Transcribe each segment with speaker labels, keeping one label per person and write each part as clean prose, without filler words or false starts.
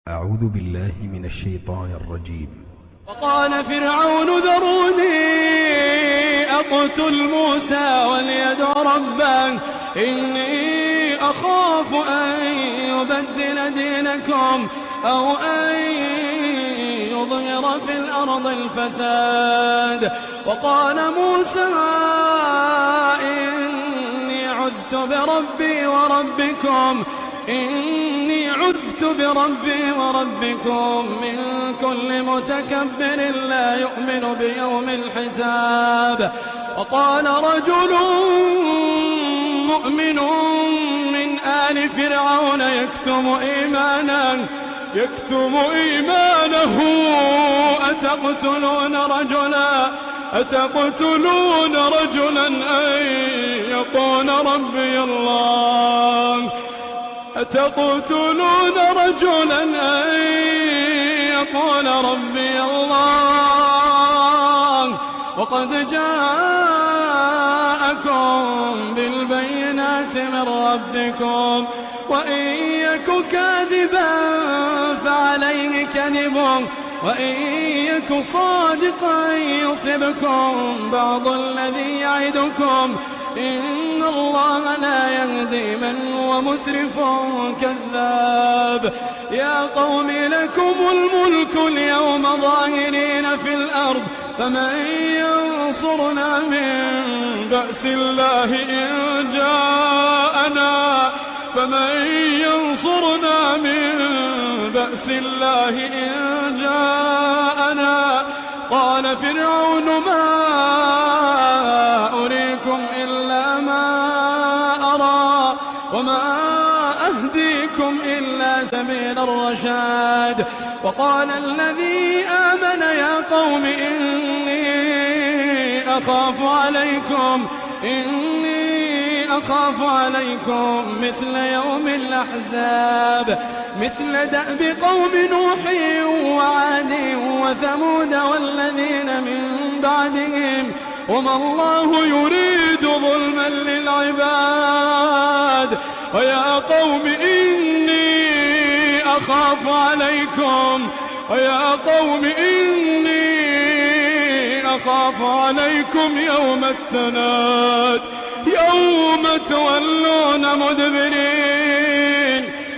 Speaker 1: أعوذ بالله من الشيطان الرجيم.
Speaker 2: وقال فرعون ذروني أقتل موسى وليدع ربه إني أخاف أن يبدل دينكم أو أن يظهر في الأرض الفساد. وقال موسى إني عذت بربي وربكم من كل متكبر لا يؤمن بيوم الحساب. وقال رجل مؤمن من آل فرعون يكتم إيمانه أتقتلون رجلا أن يقول ربي الله وقد جاءكم بالبينات من ربكم وإن يك كاذبا فعليه كذبه وإن يك صادقا يصبكم بعض الذي يعدكم إن الله لا يهدي من هو مسرف كذاب. يا قوم لكم الملك اليوم ظاهرين في الأرض فمن ينصرنا من بأس الله إن جاءنا قال فرعون ما أريكم إلا ما أرى وما أهديكم إلا سبيل الرشاد. وقال الذي آمن يا قوم إني أخاف عليكم مثل يوم الأحزاب مثل دأب قوم نوح وعاد وثمود والذين من بعدهم وما الله يريد ظلما للعباد. ويا قوم إني أخاف عليكم يوم التناد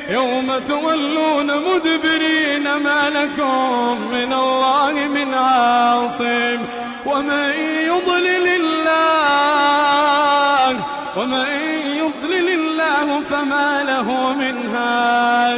Speaker 2: يوم تولون مدبرين ما لكم من الله من عاصم. ومن يضلل الله فما له من هاد.